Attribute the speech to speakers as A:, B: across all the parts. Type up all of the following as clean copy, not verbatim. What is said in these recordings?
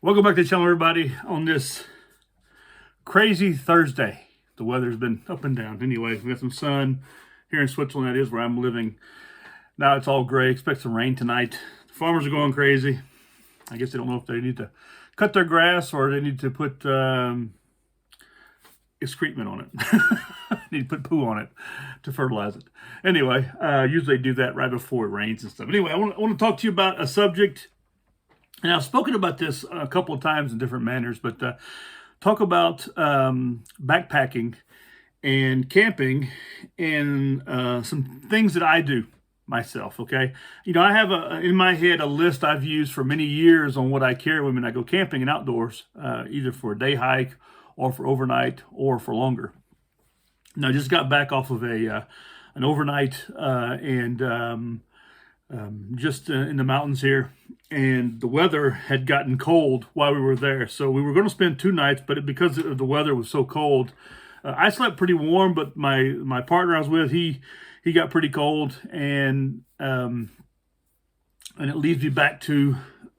A: Welcome back to the channel, everybody, on this crazy Thursday. The weather's been up and down. Anyway, we got some sun here in Switzerland. That is where I'm living. Now it's all gray. Expect some rain tonight. The farmers are going crazy. I guess they don't know if they need to cut their grass or they need to put excrement on it. Need to put poo on it to fertilize it. Anyway, usually they do that right before it rains and stuff. Anyway, I want to talk to you about a subject. And I've spoken about this a couple of times in different manners, but talk about backpacking and camping and some things that I do myself. Okay, I have in my head a list I've used for many years on what I carry when I go camping and outdoors, either for a day hike or for overnight or for longer. Now, I just got back off of an overnight and just in the mountains here, and the weather had gotten cold while we were there. So we were going to spend 2 nights, but because the weather was so cold, I slept pretty warm. But my partner I was with, he got pretty cold, and it leads me back to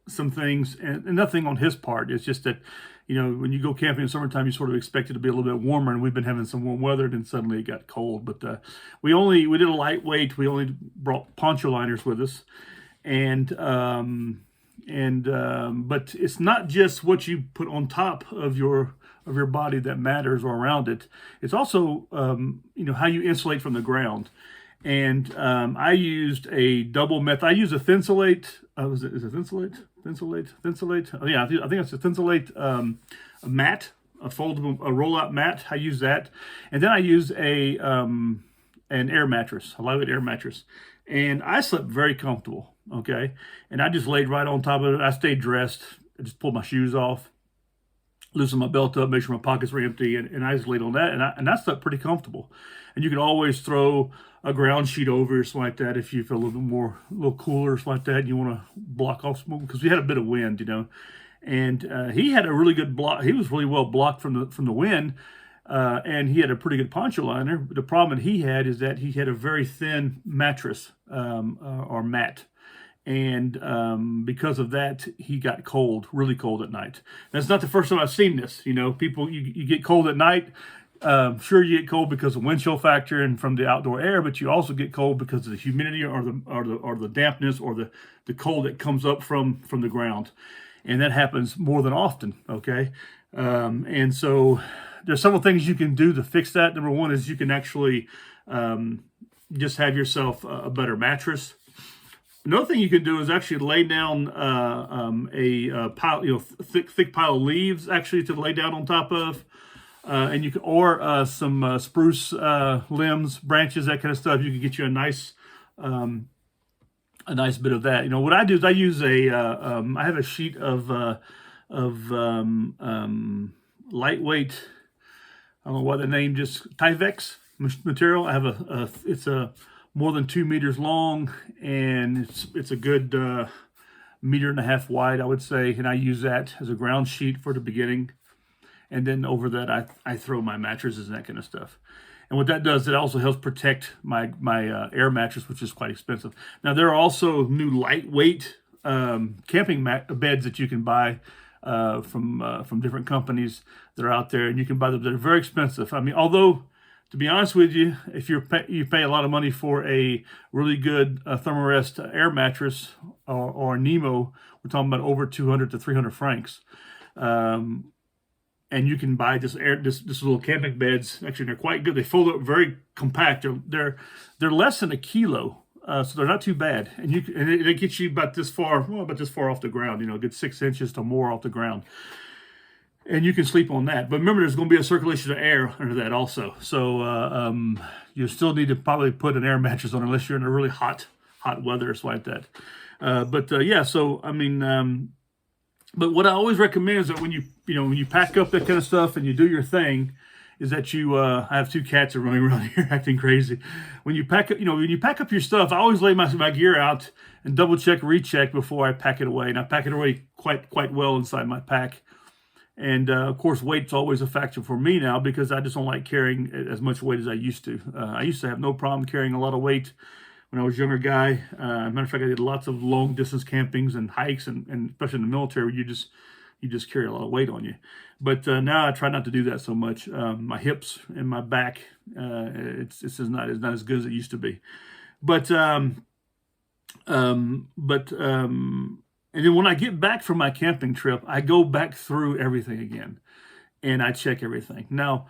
A: some things, and nothing on his part. It's just that, when you go camping in summertime, you sort of expect it to be a little bit warmer, and we've been having some warm weather, and then suddenly it got cold. But we did a lightweight. We only brought poncho liners with us, but it's not just what you put on top of your body that matters or around it. It's also how you insulate from the ground. And I used a double method. I used a Thinsulate. Is it Thinsulate? Thinsulate. Oh, yeah, I think it's a Thinsulate a mat, a foldable, a roll-out mat. I use that, and then I use an air mattress, a lightweight air mattress, and I slept very comfortable. Okay, and I just laid right on top of it. I stayed dressed. I just pulled my shoes off, loosened my belt up, make sure my pockets were empty, and I just laid on that, and I slept pretty comfortable. And you can always throw a ground sheet over or something like that if you feel a little cooler or something like that, and you want to block off smoke, because we had a bit of wind, and he had a really good block. He was really well blocked from the wind, and he had a pretty good poncho liner. But the problem that he had is that he had a very thin mattress or mat. And because of that, he got cold, really cold at night. That's not the first time I've seen this. People, you get cold at night. Sure, you get cold because of wind chill factor and from the outdoor air, but you also get cold because of the humidity or the dampness or the cold that comes up from the ground, and that happens more than often. Okay, and so there's several things you can do to fix that. Number one is you can actually just have yourself a better mattress. Another thing you can do is actually lay down a pile, thick pile of leaves, actually, to lay down on top of, and you can, or some spruce limbs, branches, that kind of stuff. You can get you a nice bit of that. What I do is I use I have a sheet of lightweight. I don't know what the name, just Tyvek material. I have it's a more than 2 meters long, and it's a good 1.5 meters wide, I would say. And I use that as a ground sheet for the beginning, and then over that I throw my mattresses and that kind of stuff. And what that does, it also helps protect my air mattress, which is quite expensive. Now, there are also new lightweight camping beds that you can buy from different companies that are out there, and you can buy them. They're very expensive. I mean, although, to be honest with you, if you pay a lot of money for a really good Thermarest air mattress or Nemo, we're talking about over 200 to 300 francs. And you can buy this little camping beds. Actually, they're quite good. They fold up very compact. They're less than a kilo, so they're not too bad. And it gets you about this far off the ground. A good 6 inches to more off the ground. And you can sleep on that. But remember, there's going to be a circulation of air under that also. So you still need to probably put an air mattress on unless you're in a really hot weather or something like that. Yeah, so I mean, but what I always recommend is that when you pack up that kind of stuff and you do your thing, is that I have 2 cats that are running around here acting crazy. When you pack up your stuff, I always lay my gear out and double check, recheck before I pack it away. And I pack it away quite well inside my pack. And of course, weight's always a factor for me now, because I just don't like carrying as much weight as I used to. I used to have no problem carrying a lot of weight when I was a younger guy. Matter of fact, I did lots of long distance campings and hikes, and especially in the military, where you just you just carry a lot of weight on you. But now I try not to do that so much. My hips and my back, it's not as good as it used to be. But and then when I get back from my camping trip, I go back through everything again, and I check everything. Now,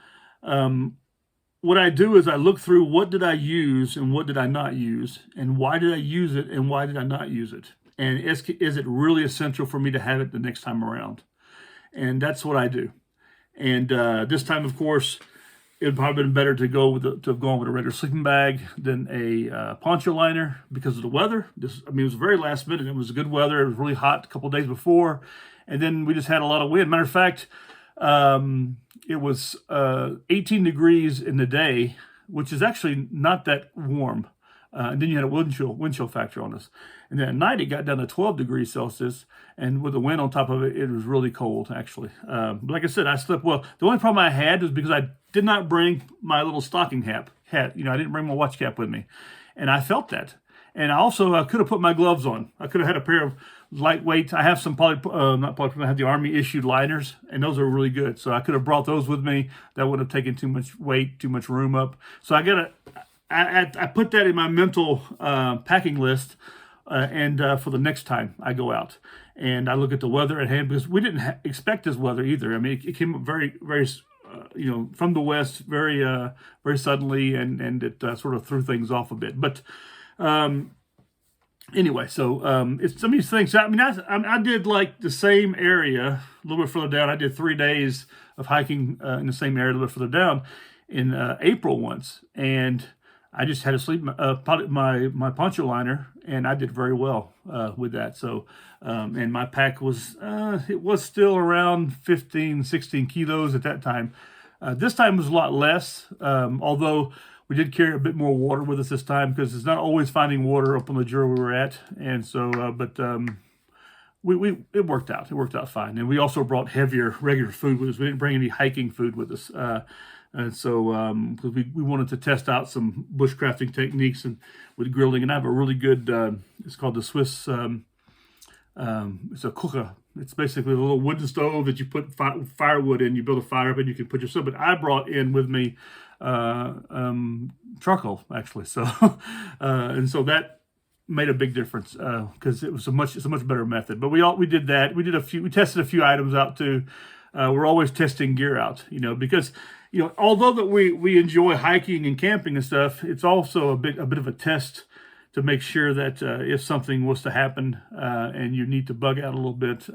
A: what I do is I look through what did I use and what did I not use, and why did I use it and why did I not use it, and is it really essential for me to have it the next time around? And that's what I do. And this time, of course, it would probably been better to have gone with a regular sleeping bag than a poncho liner because of the weather. It was very last minute. It was good weather. It was really hot a couple of days before, and then we just had a lot of wind. Matter of fact, it was 18 degrees in the day, which is actually not that warm. And then you had a wind chill factor on us. And then at night it got down to 12 degrees Celsius, and with the wind on top of it, it was really cold actually. But like I said, I slept well. The only problem I had was because I did not bring my little stocking hat. I didn't bring my watch cap with me, and I felt that. And I also could have put my gloves on. I could have had a pair of lightweight. I have some I have the Army issued liners, and those are really good. So I could have brought those with me. That would have taken too much weight, too much room up. So I put that in my mental packing list, and for the next time I go out, and I look at the weather at hand, because we didn't expect this weather either. I mean, it came up very, very, from the west, very, very suddenly, and it sort of threw things off a bit. But anyway, so it's some of these things. I mean, I did like the same area a little bit further down. I did 3 days of hiking in the same area a little bit further down in April once, and I just had to sleep my poncho liner, and I did very well with that. So, and my pack was it was still around 15, 16 kilos at that time. This time was a lot less, although we did carry a bit more water with us this time, because it's not always finding water up on the Jura we were at, and so it worked out. It worked out fine, and we also brought heavier regular food with us. We didn't bring any hiking food with us. And so, because we wanted to test out some bushcrafting techniques and with grilling, and I have a really good, it's called the Swiss, it's a cooker. It's basically a little wooden stove that you put firewood in, you build a fire up and you can put your stuff. But I brought in with me charcoal, actually. So, and so that made a big difference because it's a much better method. But we did that. We tested a few items out too. We're always testing gear out, because although that we enjoy hiking and camping and stuff, it's also a bit of a test to make sure that if something was to happen and you need to bug out a little bit,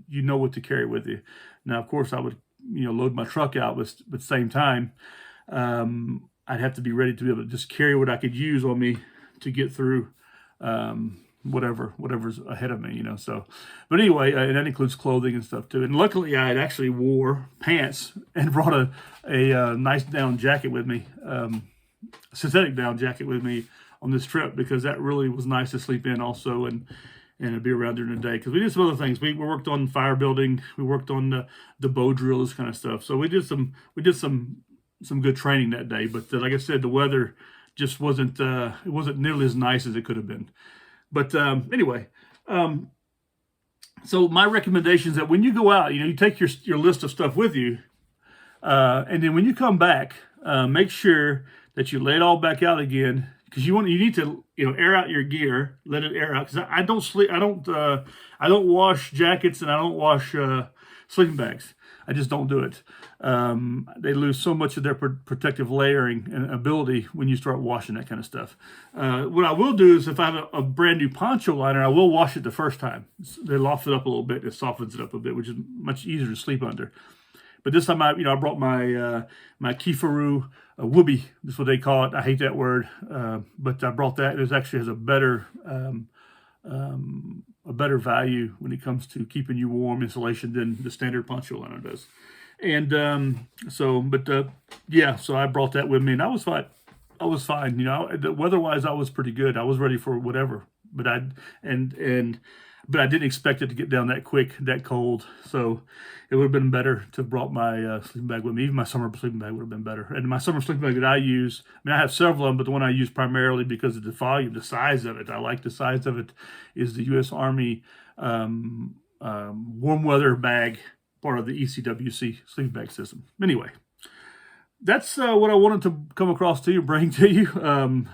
A: you know what to carry with you. Now, of course, I would load my truck out, but at the same time, I'd have to be ready to be able to just carry what I could use on me to get through whatever's ahead of me, So, but anyway, and that includes clothing and stuff too. And luckily, I had actually wore pants and brought a nice down jacket with me, synthetic down jacket with me on this trip, because that really was nice to sleep in also and be around during the day. Because we did some other things. We worked on fire building. We worked on the bow drill, this kind of stuff. So we did some good training that day. But like I said, the weather just wasn't nearly as nice as it could have been. But anyway, so my recommendation is that when you go out, you take your list of stuff with you, and then when you come back, make sure that you lay it all back out again, because you need to air out your gear, let it air out. Because I don't wash jackets, and I don't wash sleeping bags. I just don't do it. They lose so much of their protective layering and ability when you start washing that kind of stuff. What I will do is, if I have a brand new poncho liner, I will wash it the first time. They loft it up a little bit, it softens it up a bit, which is much easier to sleep under. But this time, I brought my Kifaru Whoopee. That's what they call it. I hate that word, but I brought that. It actually has a better value when it comes to keeping you warm, insulation, than the standard poncho liner does. And so I brought that with me, and I was fine. Weather-wise, I was pretty good. I was ready for whatever, but I didn't expect it to get down that quick, that cold. So it would have been better to have brought my sleeping bag with me. Even my summer sleeping bag would have been better. And my summer sleeping bag that I use, I have several of them, but the one I use primarily because of the volume, the size of it, I like the size of it, is the U.S. Army warm weather bag, part of the ECWC sleeping bag system. Anyway, that's what I wanted to come across to you, bring to you.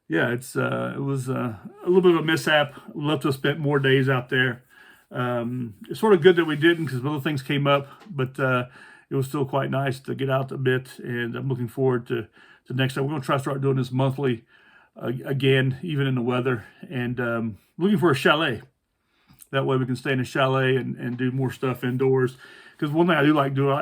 A: Yeah, it was a little bit of a mishap. Love to have spent more days out there. It's sort of good that we didn't because other things came up, but it was still quite nice to get out a bit, and I'm looking forward to next time. We're going to try to start doing this monthly again, even in the weather, and looking for a chalet. That way we can stay in a chalet and do more stuff indoors. Because one thing I do like doing,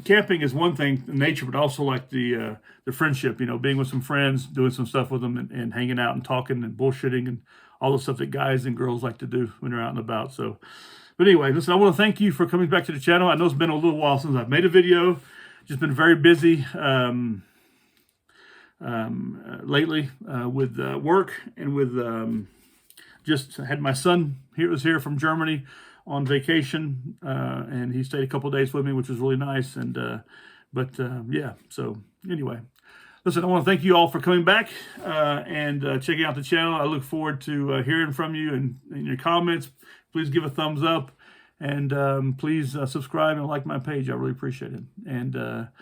A: camping is one thing, nature, but also like the friendship, being with some friends, doing some stuff with them and hanging out and talking and bullshitting and all the stuff that guys and girls like to do when they're out and about. So, but anyway, listen, I want to thank you for coming back to the channel. I know it's been a little while since I've made a video. Just been very busy lately with work and with just had my son was here from Germany on vacation, and he stayed a couple of days with me, which was really nice. And yeah, so anyway, listen, I want to thank you all for coming back and checking out the channel. I look forward to hearing from you and your comments. Please give a thumbs up, and please subscribe and like my page. I really appreciate it. And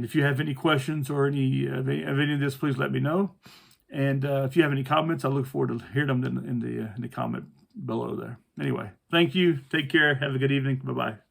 A: if you have any questions or any of any of this, please let me know. And if you have any comments, I look forward to hearing them in the comment below there. Anyway, thank you. Take care. Have a good evening. Bye-bye.